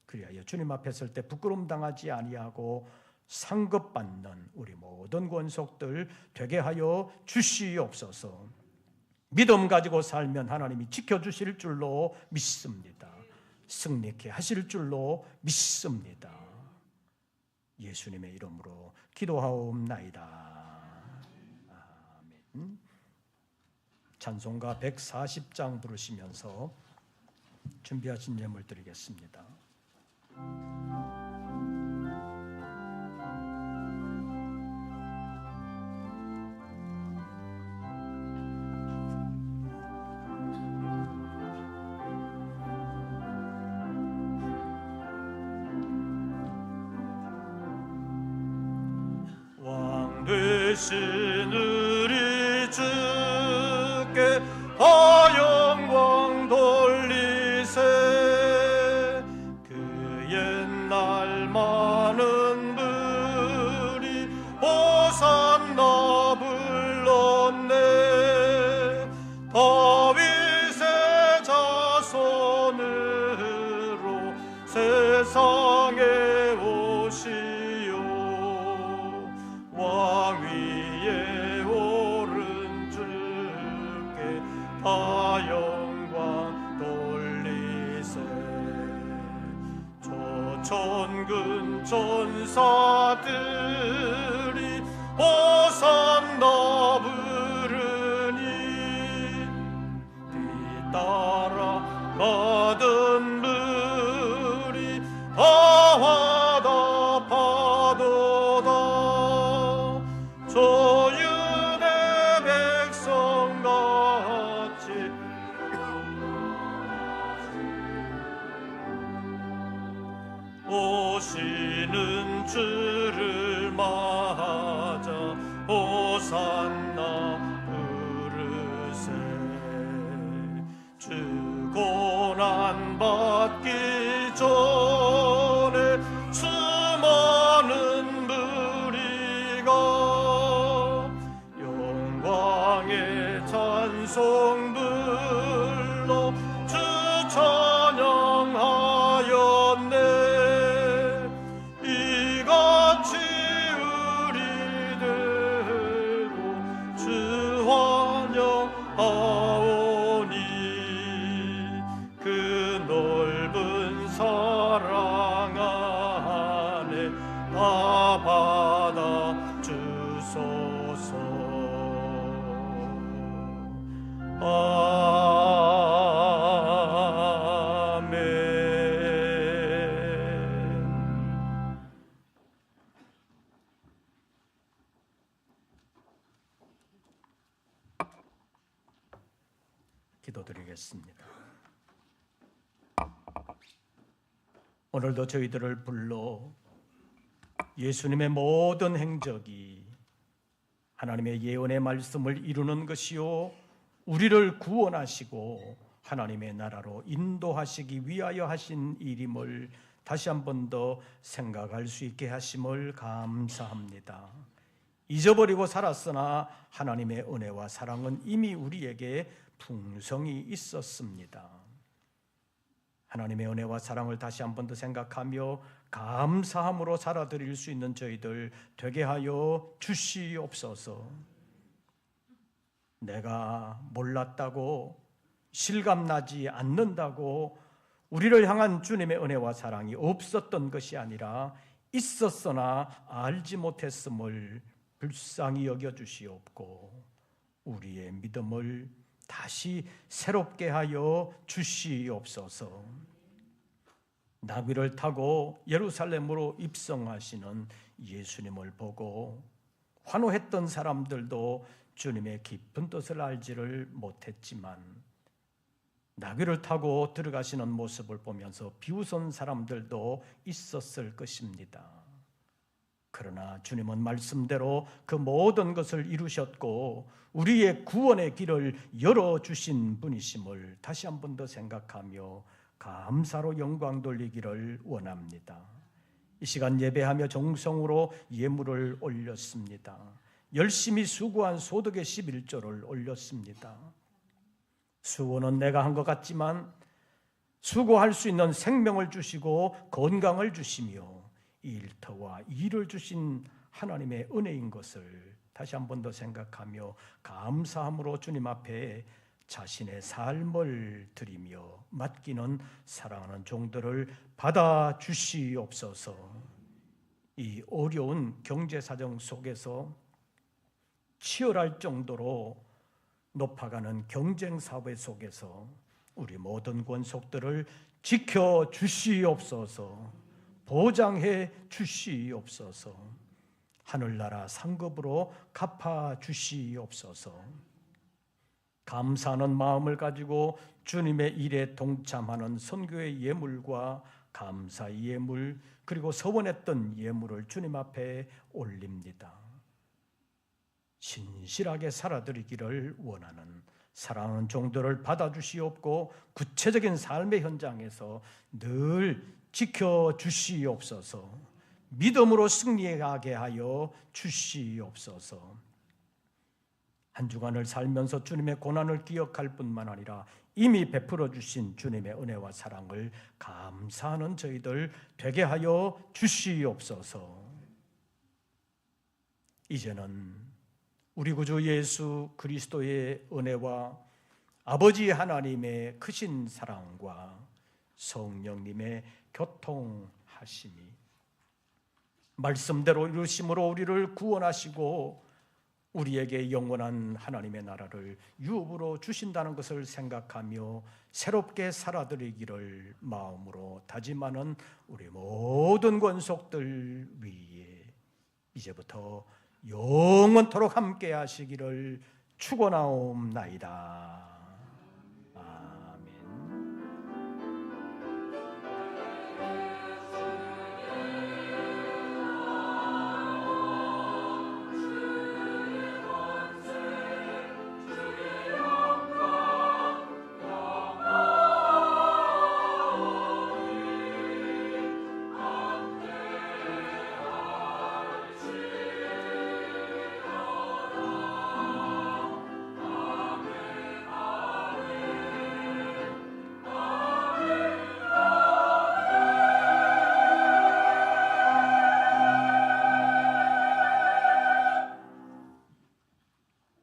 그리하여 주님 앞에 설 때 부끄러움 당하지 아니하고 상급받는 우리 모든 권속들 되게 하여 주시옵소서. 믿음 가지고 살면 하나님이 지켜주실 줄로 믿습니다. 승리케 하실 줄로 믿습니다. 예수님의 이름으로 기도하옵나이다. 아멘. 찬송가 140장 부르시면서 준비하신 예물 드리겠습니다.
왕 되신 우리 주께 다 영광 돌리세. 그 옛날 많은 불이 호산나 불렀네. 다윗의 자손으로 세상에 오시오. 왕 위에 오른 주께 다 영광 돌리세. 조천근 천사들이 호산나 부르니 뒤따라 가던 물이 다하다 파도다. 조유대 백성같이 오시는 주를 맞아 호산나 부르세. 주 고난 받기 전에 수많은 무리가 영광의 찬송 불러 주 찬양하였네. 이같이 우리들도 주 환영하오니 그 넓은 사랑 안에 다 받아 주소서. 아멘.
기도드리겠습니다. 오늘도 저희들을 불러 예수님의 모든 행적이 하나님의 예언의 말씀을 이루는 것이요 우리를 구원하시고 하나님의 나라로 인도하시기 위하여 하신 일임을 다시 한 번 더 생각할 수 있게 하심을 감사합니다. 잊어버리고 살았으나 하나님의 은혜와 사랑은 이미 우리에게 풍성히 있었습니다. 하나님의 은혜와 사랑을 다시 한 번 더 생각하며 감사함으로 살아드릴 수 있는 저희들 되게 하여 주시옵소서. 내가 몰랐다고 실감나지 않는다고 우리를 향한 주님의 은혜와 사랑이 없었던 것이 아니라 있었으나 알지 못했음을 불쌍히 여겨주시옵고 우리의 믿음을 다시 새롭게 하여 주시옵소서. 나귀를 타고 예루살렘으로 입성하시는 예수님을 보고 환호했던 사람들도 주님의 깊은 뜻을 알지를 못했지만 나귀를 타고 들어가시는 모습을 보면서 비웃은 사람들도 있었을 것입니다. 그러나 주님은 말씀대로 그 모든 것을 이루셨고 우리의 구원의 길을 열어주신 분이심을 다시 한 번 더 생각하며 감사로 영광 돌리기를 원합니다. 이 시간 예배하며 정성으로 예물을 올렸습니다. 열심히 수고한 소득의 11조를 올렸습니다. 수고는 내가 한 것 같지만 수고할 수 있는 생명을 주시고 건강을 주시며 일터와 일을 주신 하나님의 은혜인 것을 다시 한 번 더 생각하며 감사함으로 주님 앞에 자신의 삶을 드리며 맡기는 사랑하는 종들을 받아 주시옵소서. 이 어려운 경제 사정 속에서 치열할 정도로 높아가는 경쟁 사회 속에서 우리 모든 권속들을 지켜 주시옵소서. 보장해 주시옵소서. 하늘나라 상급으로 갚아 주시옵소서. 감사하는 마음을 가지고 주님의 일에 동참하는 선교의 예물과 감사의 예물 그리고 서원했던 예물을 주님 앞에 올립니다. 신실하게 살아드리기를 원하는 사랑하는 종들을 받아주시옵고 구체적인 삶의 현장에서 늘 지켜주시옵소서. 믿음으로 승리하게 하여 주시옵소서. 한 주간을 살면서 주님의 고난을 기억할 뿐만 아니라 이미 베풀어 주신 주님의 은혜와 사랑을 감사하는 저희들 되게 하여 주시옵소서. 이제는 우리 구주 예수 그리스도의 은혜와 아버지 하나님의 크신 사랑과 성령님의 교통하심이 말씀대로 이루심으로 우리를 구원하시고 우리에게 영원한 하나님의 나라를 유업으로 주신다는 것을 생각하며 새롭게 살아드리기를 마음으로 다짐하는 우리 모든 권속들 위에 이제부터 영원토록 함께 하시기를 축원하옵나이다.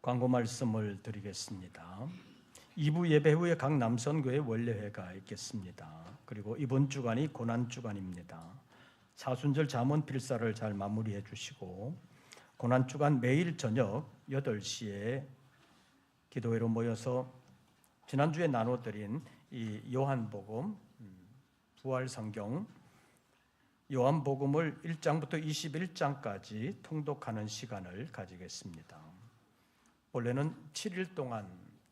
광고 말씀을 드리겠습니다. 2부 예배 후에 각 남선교회 원례회가 있겠습니다. 그리고 이번 주간이 고난주간입니다. 사순절 잠언 필사를 잘 마무리해 주시고 고난주간 매일 저녁 8시에 기도회로 모여서 지난주에 나눠드린 이 요한복음 부활성경 요한복음을 1장부터 21장까지 통독하는 시간을 가지겠습니다. 원래는 7일 동안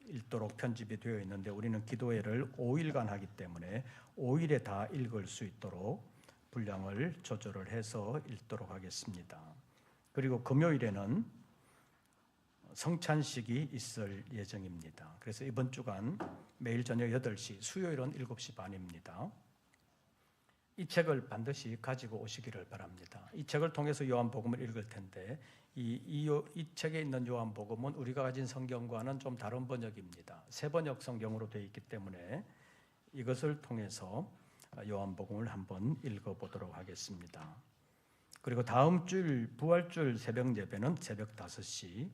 읽도록 편집이 되어 있는데 우리는 기도회를 5일간 하기 때문에 5일에 다 읽을 수 있도록 분량을 조절을 해서 읽도록 하겠습니다. 그리고 금요일에는 성찬식이 있을 예정입니다. 그래서 이번 주간 매일 저녁 8시, 수요일은 7시 반입니다. 이 책을 반드시 가지고 오시기를 바랍니다. 이 책을 통해서 요한복음을 읽을 텐데 이 책에 있는 요한복음은 우리가 가진 성경과는 좀 다른 번역입니다. 새 번역 성경으로 되어 있기 때문에 이것을 통해서 요한복음을 한번 읽어보도록 하겠습니다. 그리고 다음 주일 부활주일 새벽 예배는 새벽 5시,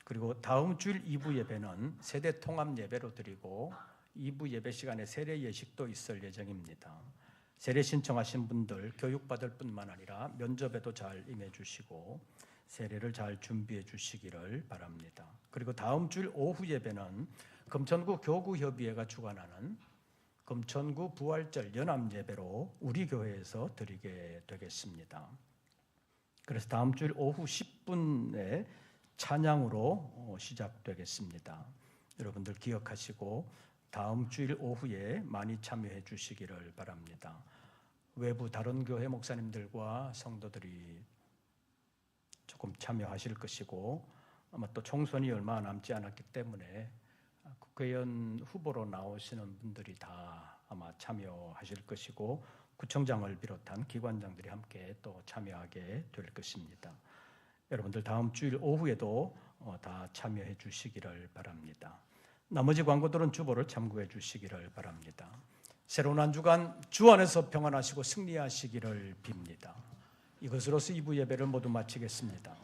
그리고 다음 주일 2부 예배는 세대 통합 예배로 드리고 2부 예배 시간에 세례 예식도 있을 예정입니다. 세례 신청하신 분들 교육받을 뿐만 아니라 면접에도 잘 임해 주시고 세례를 잘 준비해 주시기를 바랍니다. 그리고 다음 주일 오후 예배는 금천구 교구협의회가 주관하는 금천구 부활절 연합 예배로 우리 교회에서 드리게 되겠습니다. 그래서 다음 주일 오후 10분에 찬양으로 시작되겠습니다. 여러분들 기억하시고 다음 주일 오후에 많이 참여해 주시기를 바랍니다. 외부 다른 교회 목사님들과 성도들이 조금 참여하실 것이고 아마 또 총선이 얼마 남지 않았기 때문에 국회의원 후보로 나오시는 분들이 다 아마 참여하실 것이고 구청장을 비롯한 기관장들이 함께 또 참여하게 될 것입니다. 여러분들 다음 주일 오후에도 다 참여해 주시기를 바랍니다. 나머지 광고들은 주보를 참고해 주시기를 바랍니다. 새로운 한 주간 주 안에서 평안하시고 승리하시기를 빕니다. 이것으로서 2부 예배를 모두 마치겠습니다.